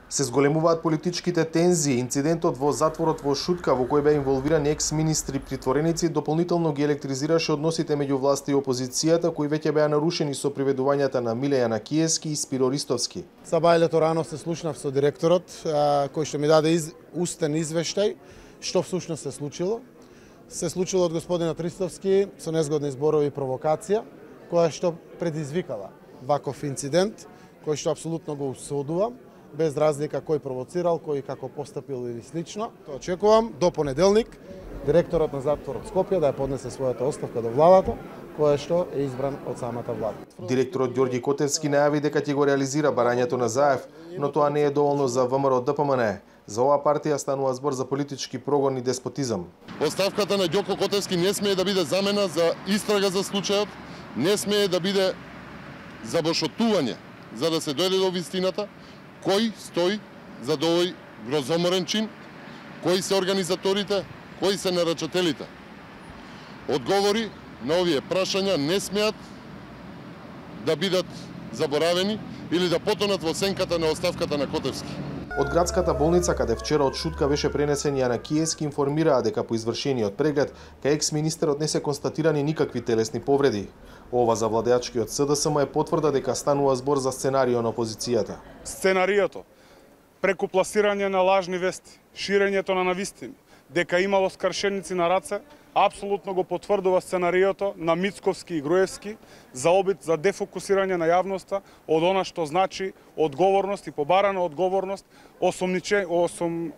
Се зголемуваат политичките тензии. Инцидентот во затворот во Шутка, во кој беа инволвирани екс-министри притвореници, дополнително ги електризираше односите меѓу власта и опозицијата, кои веќе беа нарушени со приведувањата на Миле Јанакиевски и Спиро Ристовски. Сабајлето рано се слушнав со директорот, кој што ми даде устен извештај што всушност се случило. Се случило од господинот Ристовски со незгодни зборови и провокација, која што предизвикала ваков инцидент, кој што апсолутно го осудувам, без разлика кој провоцирал, кој како постапил или слично. Тоа очекувам до понеделник директорот на затворот Скопје да ја поднесе својата оставка до владата, која што е избран од самата влада. Директорот Ѓорѓи Котевски најави дека ќе го реализира барањето на Заев, но тоа не е доволно за ВМРО ДПМН. За оваа партија станува збор за политички прогон и деспотизам. Оставката на Ѓоко Котевски не смее да биде замена за истрага за случајот, не смее да биде забошотување за да се дојде до вистината. Кој стои за овој грозоморен чин, кои се организаторите, кои се нарачателите. Одговори на овие прашања не смеат да бидат заборавени или да потонат во сенката на оставката на Котевски. Од градската болница, каде вчера од Шутка беше пренесен Јанакиевски, информираа дека по извршениот преглед кај екс-министерот не се констатирани никакви телесни повреди. Ова за владеачкиот СДСМ е потврда дека станува збор за сценарио на опозицијата. Сценариото, преку пласирање на лажни вести, ширењето на навистини, дека имало скршеници на раце, апсолутно го потврдува сценариото на Мицковски и Груевски за обид за дефокусирање на јавноста од она што значи одговорност и побарана одговорност,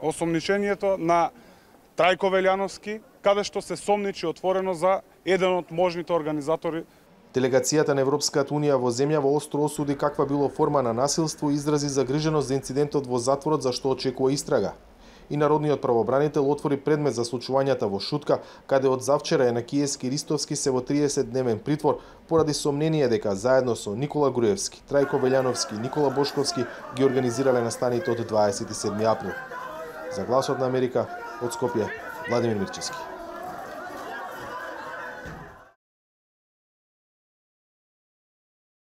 осомничението на Трајко Велјановски, каде што се сомничи отворено за еден од можните организатори. Делегацијата на Европската унија во земјава остро осуди каква било форма на насилство и изрази загриженост за инцидентот во затворот за што очекува истрага. И народниот правобранител отвори предмет за случувањата во Шутка, каде од завчера Јанакиевски и Ристовски се во 30-дневен притвор поради сомнение дека заедно со Никола Груевски, Трајко Велјановски и Никола Бошковски ги организирале настаните од 27 април. За Гласот на Америка, од Скопје, Владимир Мирчевски.